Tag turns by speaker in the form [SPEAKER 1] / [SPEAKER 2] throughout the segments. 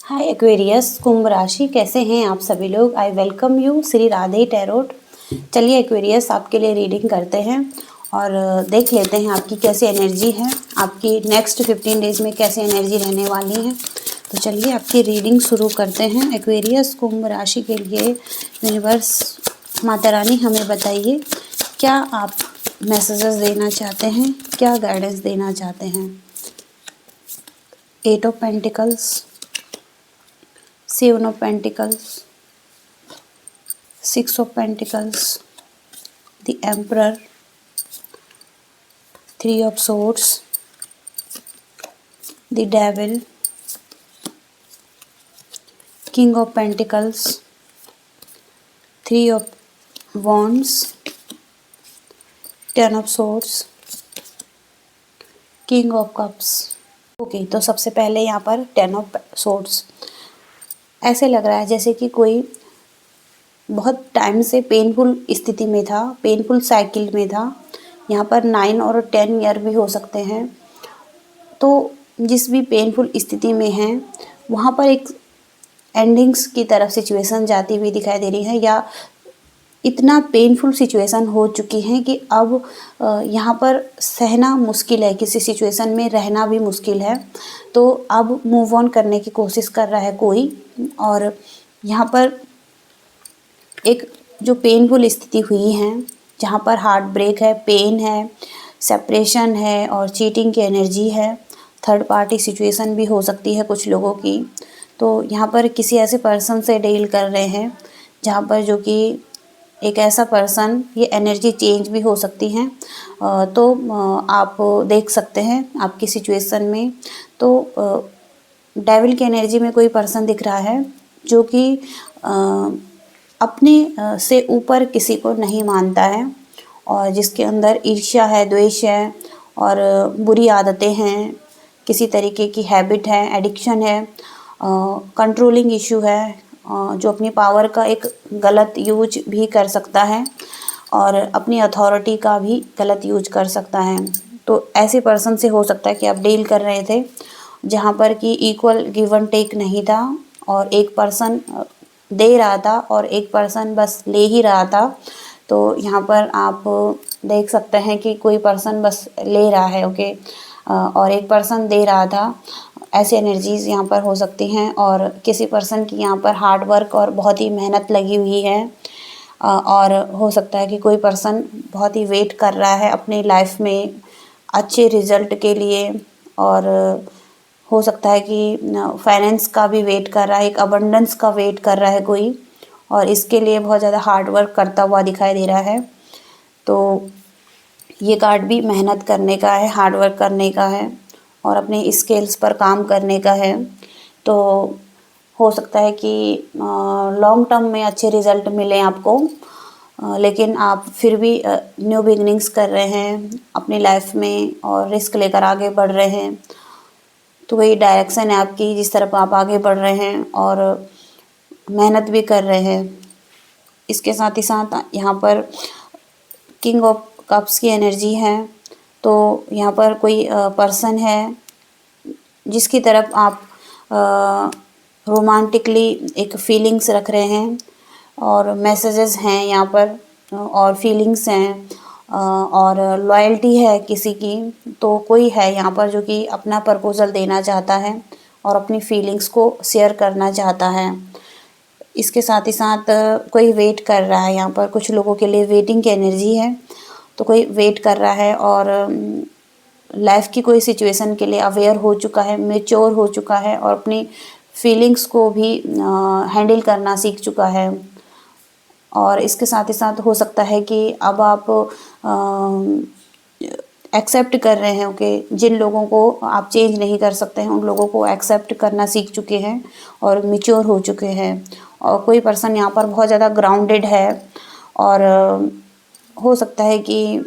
[SPEAKER 1] हाय Aquarius कुंभ राशि, कैसे हैं आप सभी लोग। I welcome you Shri Radhe tarot. चलिए एक्वेरियस आपके लिए रीडिंग करते हैं और देख लेते हैं आपकी कैसी एनर्जी है, आपकी नेक्स्ट 15 डेज में कैसी एनर्जी रहने वाली है। तो चलिए आपकी रीडिंग शुरू करते हैं। एक्वेरियस कुंभ राशि के लिए यूनिवर्स माता रानी हमें बताइए क्या आप मैसेजेस देना चाहते हैं, क्या गाइडेंस देना चाहते हैं। 8 of pentacles, 7 of Pentacles, 6 of Pentacles, the Emperor, 3 of Swords, the Devil, King of Pentacles, 3 of Wands, 10 of Swords, King of Cups। Okay, तो सबसे पहले यहाँ पर 10 of Swords। ऐसे लग रहा है जैसे कि कोई बहुत टाइम से पेनफुल स्थिति में था, पेनफुल साइकिल में था। यहाँ पर 9 और 10 ईयर भी हो सकते हैं। तो जिस भी पेनफुल स्थिति में हैं वहाँ पर एक एंडिंग्स की तरफ सिचुएशन जाती हुई दिखाई दे रही है, या इतना पेनफुल सिचुएशन हो चुकी है कि अब यहाँ पर सहना मुश्किल है, किसी सिचुएशन में रहना भी मुश्किल है। तो अब मूव ऑन करने की कोशिश कर रहा है कोई, और यहाँ पर एक जो पेनफुल स्थिति हुई है जहाँ पर हार्ट ब्रेक है, पेन है, सेपरेशन है और चीटिंग की एनर्जी है। थर्ड पार्टी सिचुएशन भी हो सकती है कुछ लोगों की। तो यहाँ पर किसी ऐसे पर्सन से डील कर रहे हैं जहाँ पर जो कि एक ऐसा पर्सन, ये एनर्जी चेंज भी हो सकती है। तो आप देख सकते हैं आपकी सिचुएशन में। तो डेविल की एनर्जी में कोई पर्सन दिख रहा है जो कि अपने से ऊपर किसी को नहीं मानता है, और जिसके अंदर ईर्ष्या है, द्वेष है और बुरी आदतें हैं, किसी तरीके की हैबिट है, एडिक्शन है, कंट्रोलिंग इशू है, जो अपनी पावर का एक गलत यूज भी कर सकता है और अपनी अथॉरिटी का भी गलत यूज कर सकता है। तो ऐसे पर्सन से हो सकता है कि आप डील कर रहे थे जहाँ पर कि इक्वल गिव एंड टेक नहीं था, और एक पर्सन दे रहा था और एक पर्सन बस ले ही रहा था। तो यहाँ पर आप देख सकते हैं कि कोई पर्सन बस ले रहा है, ओके, और एक पर्सन दे रहा था। ऐसी एनर्जीज़ यहाँ पर हो सकती हैं, और किसी पर्सन की यहाँ पर हार्ड वर्क और बहुत ही मेहनत लगी हुई है। और हो सकता है कि कोई पर्सन बहुत ही वेट कर रहा है अपनी लाइफ में अच्छे रिजल्ट के लिए, और हो सकता है कि फाइनेंस का भी वेट कर रहा है, एक अबंडेंस का वेट कर रहा है कोई, और इसके लिए बहुत ज़्यादा हार्ड वर्क करता हुआ दिखाई दे रहा है। तो ये कार्ड भी मेहनत करने का है, हार्ड वर्क करने का है और अपने स्किल्स पर काम करने का है। तो हो सकता है कि लॉन्ग टर्म में अच्छे रिज़ल्ट मिलें आपको, लेकिन आप फिर भी न्यू बिगनिंग्स कर रहे हैं अपनी लाइफ में और रिस्क लेकर आगे बढ़ रहे हैं। तो वही डायरेक्शन है आपकी, जिस तरफ आप आगे बढ़ रहे हैं और मेहनत भी कर रहे हैं। इसके साथ ही साथ यहाँ पर किंग ऑफ कप्स की एनर्जी है। तो यहाँ पर कोई पर्सन है जिसकी तरफ आप रोमांटिकली एक फीलिंग्स रख रहे हैं, और मैसेजेस हैं यहाँ पर, और फीलिंग्स हैं, और लॉयल्टी है किसी की। तो कोई है यहाँ पर जो कि अपना प्रपोजल देना चाहता है और अपनी फीलिंग्स को शेयर करना चाहता है। इसके साथ ही साथ कोई वेट कर रहा है, यहाँ पर कुछ लोगों के लिए वेटिंग की एनर्जी है। तो कोई वेट कर रहा है और लाइफ की कोई सिचुएशन के लिए अवेयर हो चुका है, मैच्योर हो चुका है और अपनी फीलिंग्स को भी हैंडल करना सीख चुका है। और इसके साथ ही साथ हो सकता है कि अब आप एक्सेप्ट कर रहे हैं, ओके, जिन लोगों को आप चेंज नहीं कर सकते हैं उन लोगों को एक्सेप्ट करना सीख चुके हैं और मैच्योर हो चुके हैं। और कोई पर्सन यहाँ पर बहुत ज़्यादा ग्राउंडेड है, और हो सकता है कि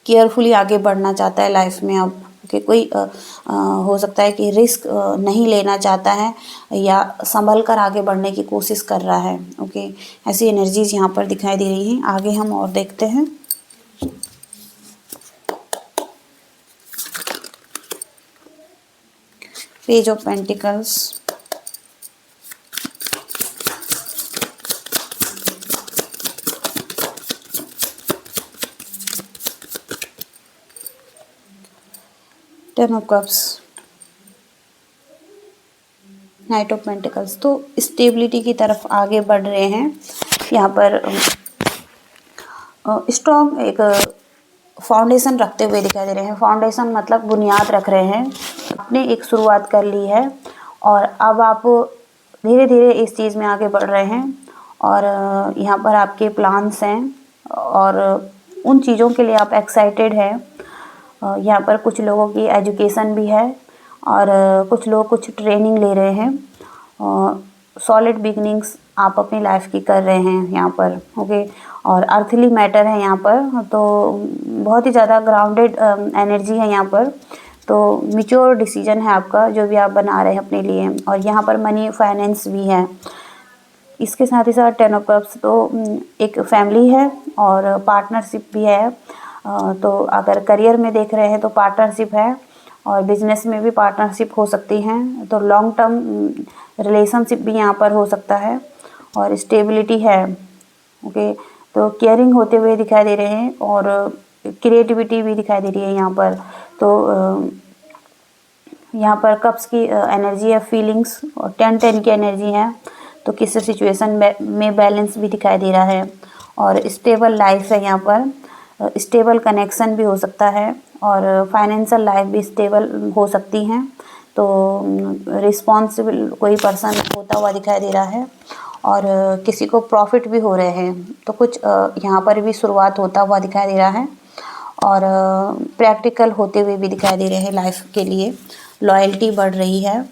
[SPEAKER 1] केयरफुली आगे बढ़ना चाहता है लाइफ में अब, कि कोई हो सकता है कि रिस्क नहीं लेना चाहता है या संभल कर आगे बढ़ने की कोशिश कर रहा है, ओके। ऐसी एनर्जीज यहाँ पर दिखाई दे रही हैं। आगे हम और देखते हैं। Page of pentacles, ten of cups, night of pentacles. तो स्टेबिलिटी की तरफ आगे बढ़ रहे हैं यहाँ पर, स्ट्रॉन्ग एक फाउंडेशन रखते हुए दिखाई दे रहे हैं। फाउंडेशन मतलब बुनियाद रख रहे हैं। आपने एक शुरुआत कर ली है और अब आप धीरे धीरे इस चीज़ में आगे बढ़ रहे हैं और यहाँ पर आपके प्लान्स हैं और उन चीज़ों के लिए आप एक्साइटेड हैं। यहाँ पर कुछ लोगों की एजुकेशन भी है और कुछ लोग कुछ ट्रेनिंग ले रहे हैं। सॉलिड बिगनिंग्स आप अपनी लाइफ की कर रहे हैं यहाँ पर, ओके। और अर्थली मैटर है यहाँ पर, तो बहुत ही ज़्यादा ग्राउंडेड एनर्जी है यहाँ पर। तो मैच्योर डिसीजन है आपका जो भी आप बना रहे हैं अपने लिए। और यहाँ पर मनी फाइनेंस भी है। इसके साथ ही साथ टेन ऑफ कप्स तो एक फैमिली है और पार्टनरशिप भी है। तो अगर करियर में देख रहे हैं तो पार्टनरशिप है और बिजनेस में भी पार्टनरशिप हो सकती हैं। तो लॉन्ग टर्म रिलेशनशिप भी यहाँ पर हो सकता है और स्टेबिलिटी है, ओके। तो केयरिंग होते हुए दिखाई दे रहे हैं और क्रिएटिविटी भी दिखाई दे रही है यहाँ पर। तो यहाँ पर कप्स की एनर्जी है, फीलिंग्स, और 10-10 की एनर्जी है। तो किसी सिचुएशन में बैलेंस भी दिखाई दे रहा है और स्टेबल लाइफ है यहाँ पर। स्टेबल कनेक्शन भी हो सकता है और फाइनेंशियल लाइफ भी स्टेबल हो सकती हैं। तो रिस्पॉन्सिबल कोई पर्सन होता हुआ दिखाई दे रहा है और किसी को प्रॉफिट भी हो रहे हैं। तो कुछ यहाँ पर भी शुरुआत होता हुआ दिखाई दे रहा है और प्रैक्टिकल होते हुए भी दिखाई दे रहे हैं लाइफ के लिए। लॉयल्टी बढ़ रही है।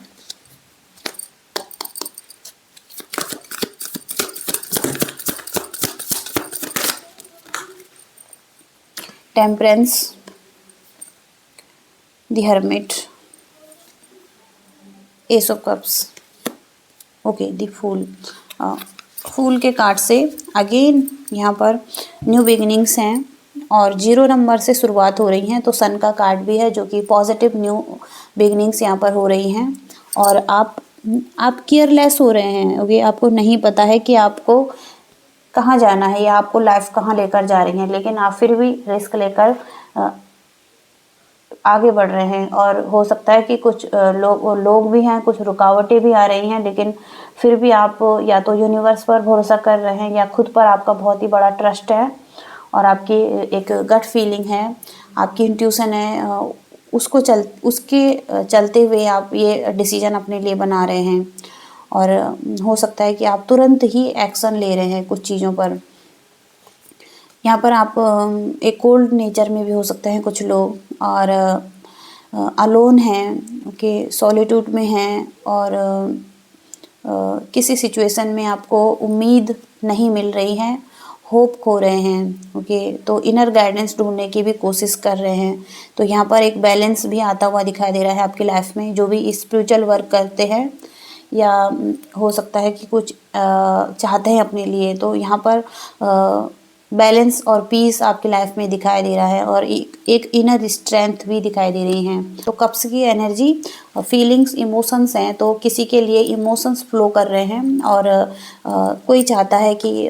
[SPEAKER 1] Temperance, the hermit, ace of cups, okay, the fool. Fool के कार्ड से अगेन यहाँ पर न्यू बिगिनिंग्स हैं और 0 नंबर से शुरुआत हो रही हैं। तो सन का कार्ड भी है जो कि पॉजिटिव न्यू बिगिनिंग्स यहाँ पर हो रही हैं और आप केयरलेस हो रहे हैं, ओके। आपको नहीं पता है कि आपको कहाँ जाना है या आपको लाइफ कहाँ लेकर जा रही है, लेकिन आप फिर भी रिस्क लेकर आगे बढ़ रहे हैं। और हो सकता है कि कुछ लोग भी हैं, कुछ रुकावटें भी आ रही हैं, लेकिन फिर भी आप या तो यूनिवर्स पर भरोसा कर रहे हैं या खुद पर आपका बहुत ही बड़ा ट्रस्ट है और आपकी एक गट फीलिंग है, आपकी इंट्यूशन है, उसके चलते हुए आप ये डिसीजन अपने लिए बना रहे हैं। और हो सकता है कि आप तुरंत ही एक्शन ले रहे हैं कुछ चीज़ों पर। यहाँ पर आप एक कोल्ड नेचर में भी हो सकते हैं कुछ लोग, और अलोन हैं, ओके, सॉलिट्यूड में हैं और किसी सिचुएशन में आपको उम्मीद नहीं मिल रही है, होप खो रहे हैं, ओके। तो इनर गाइडेंस ढूंढने की भी कोशिश कर रहे हैं। तो यहाँ पर एक बैलेंस भी आता हुआ दिखाई दे रहा है आपकी लाइफ में। जो भी स्पिरिचुअल वर्क करते हैं या हो सकता है कि कुछ चाहते हैं अपने लिए, तो यहाँ पर बैलेंस और पीस आपकी लाइफ में दिखाई दे रहा है और एक इनर स्ट्रेंथ भी दिखाई दे रही हैं। तो कप्स की एनर्जी फीलिंग्स, इमोशंस हैं। तो किसी के लिए इमोशंस फ्लो कर रहे हैं और कोई चाहता है कि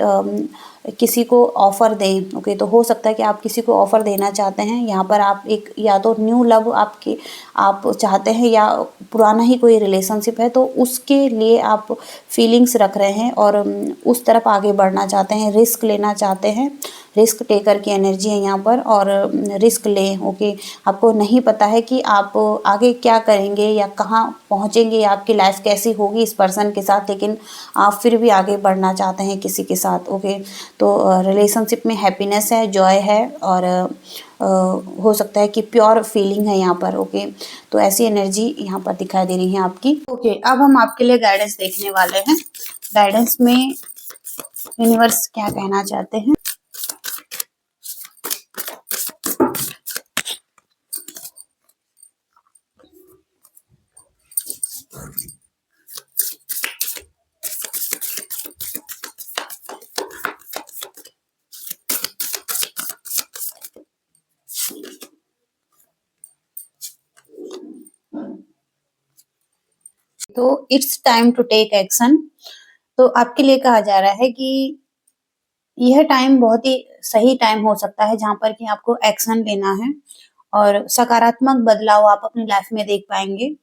[SPEAKER 1] किसी को ऑफ़र दें, ओके। तो हो सकता है कि आप किसी को ऑफ़र देना चाहते हैं। यहाँ पर आप एक या तो न्यू लव आप चाहते हैं या पुराना ही कोई रिलेशनशिप है, तो उसके लिए आप फीलिंग्स रख रहे हैं और उस तरफ आगे बढ़ना चाहते हैं, रिस्क लेना चाहते हैं। रिस्क टेकर की एनर्जी है यहाँ पर और रिस्क लें, ओके। आपको नहीं पता है कि आप आगे क्या करेंगे या कहाँ पहुँचेंगे या आपकी लाइफ कैसी होगी इस पर्सन के साथ, लेकिन आप फिर भी आगे बढ़ना चाहते हैं किसी के साथ, ओके। तो रिलेशनशिप में हैप्पीनेस है, जॉय है और हो सकता है कि प्योर फीलिंग है यहाँ पर, ओके। तो ऐसी एनर्जी यहाँ पर दिखाई दे रही है आपकी, ओके। अब हम आपके लिए गाइडेंस देखने वाले हैं। गाइडेंस में यूनिवर्स क्या कहना चाहते हैं। तो it's time to take action. तो आपके लिए कहा जा रहा है कि यह टाइम बहुत ही सही टाइम हो सकता है जहाँ पर कि आपको एक्शन लेना है और सकारात्मक बदलाव आप अपनी लाइफ में देख पाएँगे।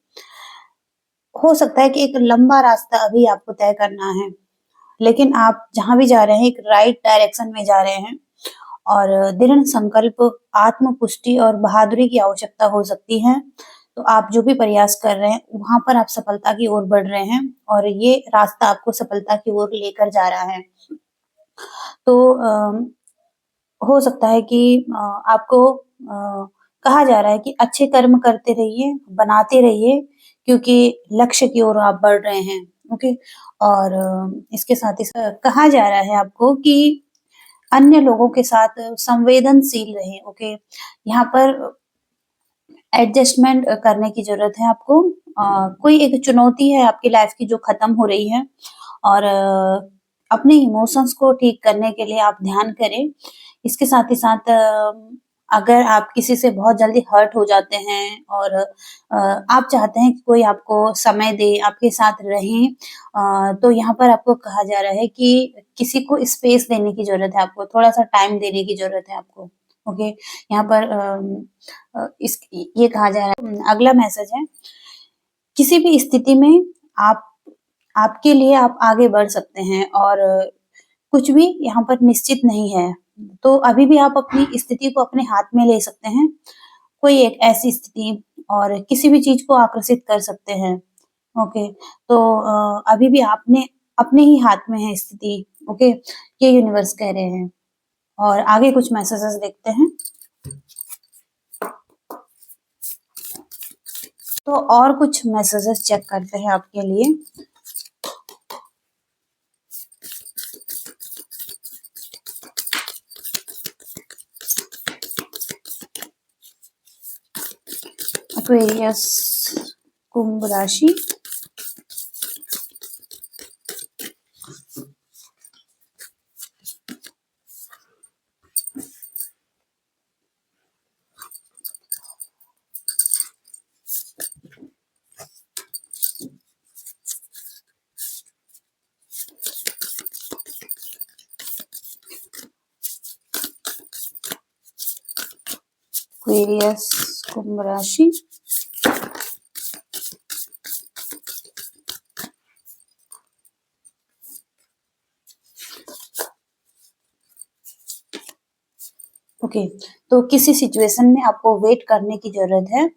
[SPEAKER 1] हो सकता है कि एक लंबा रास्ता अभी आपको तय करना है, लेकिन आप जहाँ भी जा रहे हैं एक राइट डायरेक्शन में जा रहे हैं और दृढ़ संकल्प, आत्म पुष्टि और बहादुरी की आवश्यकता हो सकती है। तो आप जो भी प्रयास कर रहे हैं, वहाँ पर आप सफलता की ओर बढ़ रहे हैं और ये रास्ता आपको सफलता की ओर लेकर जा रहा है। तो हो सकता है कि आपको कहा जा रहा है कि अच्छे कर्म करते रहिए, बनाते रहिए क्योंकि लक्ष्य की ओर आप बढ़ रहे हैं, ओके? और इसके साथ ही कहा जा रहा है आपको कि अन्य लोगों के साथ संवेदनशील रहें, ओके? यहाँ पर एडजस्टमेंट करने की ज़रूरत है आपको। कोई एक चुनौती है आपकी लाइफ की जो खत्म हो रही है और अपने इमोशंस को ठीक करने के लिए आप ध्यान करें। इसके साथ ही साथ अगर आप किसी से बहुत जल्दी हर्ट हो जाते हैं और आप चाहते हैं कि कोई आपको समय दे, आपके साथ रहें तो यहाँ पर आपको कहा जा रहा है कि किसी को स्पेस देने की ज़रूरत है आपको, थोड़ा-सा टाइम देने की ज़रूरत है आपको, ओके? यहाँ पर इस ये कहा जा रहा है अगला मैसेज है, किसी भी स्थिति में आप आपके लिए आप आगे बढ़ सकते हैं और कुछ भी यहाँ पर निश्चित नहीं है। तो अभी भी आप अपनी स्थिति को अपने हाथ में ले सकते हैं। कोई एक ऐसी स्थिति और किसी भी चीज़ को आकर्षित कर सकते हैं। ओके, तो अभी भी आपने अपने ही हाथ में है स्थिति, ओके? ये यूनिवर्स कह रहे हैं और आगे कुछ मैसेजेस देखते हैं। तो और कुछ मैसेजेस चेक करते हैं आपके लिए। एक्वेरियस, कुंभ राशि। एक्वेरियस, कुंभ राशि। ओके, तो किसी सिचुएशन में आपको वेट करने की ज़रूरत है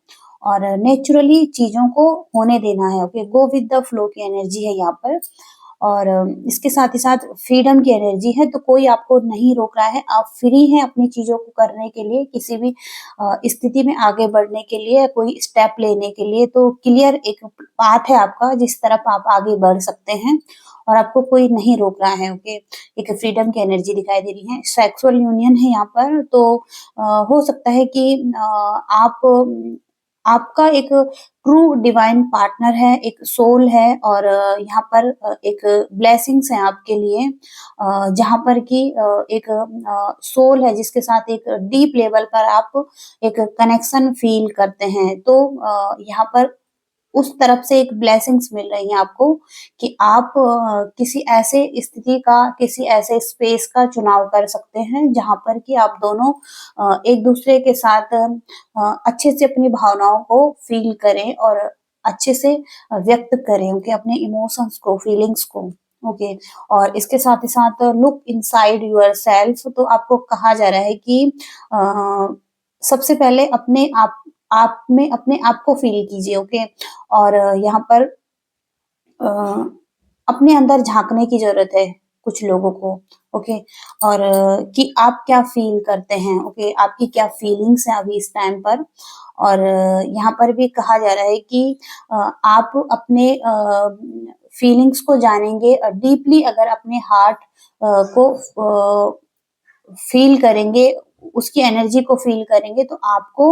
[SPEAKER 1] और नेचुरली चीज़ों को होने देना है, okay? Go with the flow की एनर्जी है यहाँ पर और इसके साथ ही साथ फ्रीडम की एनर्जी है, तो कोई आपको नहीं रोक रहा है। आप फ्री हैं अपनी चीज़ों को करने के लिए, किसी भी स्थिति में आगे बढ़ने के लिए, कोई स्टेप लेने के लिए, तो क्लियर एक पाथ है आपका, जिस तरफ आप आगे बढ़ सकते हैं और आपको कोई नहीं रोक रहा है, ओके? एक फ्रीडम की एनर्जी दिखाई दे रही है। सेक्सुअल यूनियन है यहाँ पर तो हो सकता है कि आप आपका एक ट्रू डिवाइन पार्टनर है, एक सोल है और यहाँ पर एक ब्लेसिंग्स है आपके लिए जहाँ पर कि एक सोल है जिसके साथ एक डीप लेवल पर आप एक कनेक्शन फील करते हैं। तो यहाँ पर उस तरफ से एक ब्लेसिंग्स मिल रही हैं आपको कि आप किसी ऐसे स्थिति का, किसी ऐसे स्पेस का चुनाव कर सकते हैं जहाँ पर कि आप दोनों एक-दूसरे के साथ अच्छे से अपनी भावनाओं को फ़ील करें और अच्छे से व्यक्त करें, ओके? अपने इमोशंस को, फीलिंग्स को, ओके? और इसके साथ ही साथ लुक इनसाइड योरसेल्फ तो आपको कहा जा रहा है कि अ, सबसे पहले आप में अपने आप को फ़ील कीजिए, ओके? और यहाँ पर अ, अपने अंदर झाँकने की ज़रूरत है कुछ लोगों को, ओके? और कि आप क्या फ़ील करते हैं, ओके? आपकी क्या फीलिंग्स हैं अभी इस टाइम पर और यहाँ पर भी कहा जा रहा है कि आप अपने फीलिंग्स को जानेंगे डीपली अगर अपने हार्ट को फ़ील करेंगे, उसकी एनर्जी को फ़ील करेंगे तो आपको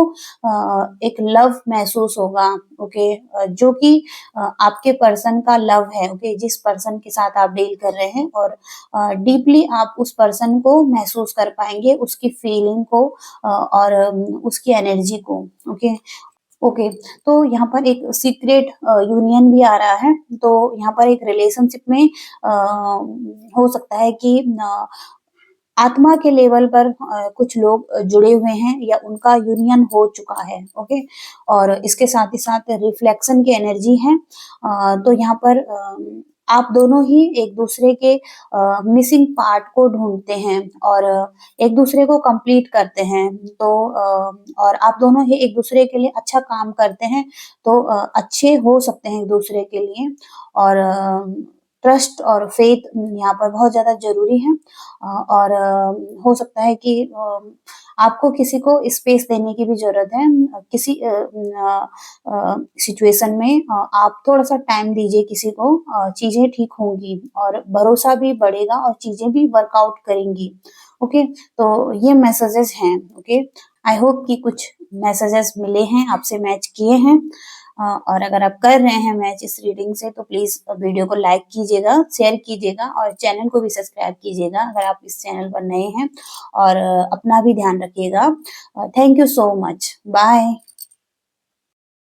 [SPEAKER 1] एक लव महसूस होगा, ओके? जो कि आपके पर्सन का लव है, ओके? जिस पर्सन के साथ आप डील कर रहे हैं और डीपली आप उस पर्सन को महसूस कर पाएँगे, उसकी फीलिंग को और उसकी एनर्जी को, ओके? ओके, तो यहाँ पर एक सीक्रेट यूनियन भी आ रहा है। तो यहाँ पर एक रिलेशनशिप में हो सकता है कि आत्मा के लेवल पर कुछ लोग जुड़े हुए हैं या उनका यूनियन हो चुका है, ओके? और इसके साथ ही साथ रिफ्लेक्शन की एनर्जी है। तो यहाँ पर आप दोनों ही एक-दूसरे के मिसिंग पार्ट को ढूँढते हैं और एक-दूसरे को कंप्लीट करते हैं। तो और आप दोनों ही एक-दूसरे के लिए अच्छा काम करते हैं, तो अच्छे हो सकते हैं एक-दूसरे के लिए और ट्रस्ट और फेथ यहाँ पर बहुत ज़्यादा ज़रूरी है। और हो सकता है कि आपको किसी को स्पेस देने की भी ज़रूरत है। किसी सिचुएशन में आप थोड़ा-सा टाइम दीजिए किसी को चीज़ें ठीक होंगी और भरोसा भी बढ़ेगा और चीज़ें भी वर्कआउट करेंगी। ओके, तो ये मैसेजेस हैं, ओके। आई होप कि कुछ मैसेजेस मिले हैं, आपसे मैच किए हैं। और अगर आप कर रहे हैं मैच इस रीडिंग से तो प्लीज़ वीडियो को लाइक कीजिएगा, शेयर कीजिएगा और चैनल को भी सब्सक्राइब कीजिएगा अगर आप इस चैनल पर नए हैं और अपना भी ध्यान रखिएगा। Thank you so much. Bye.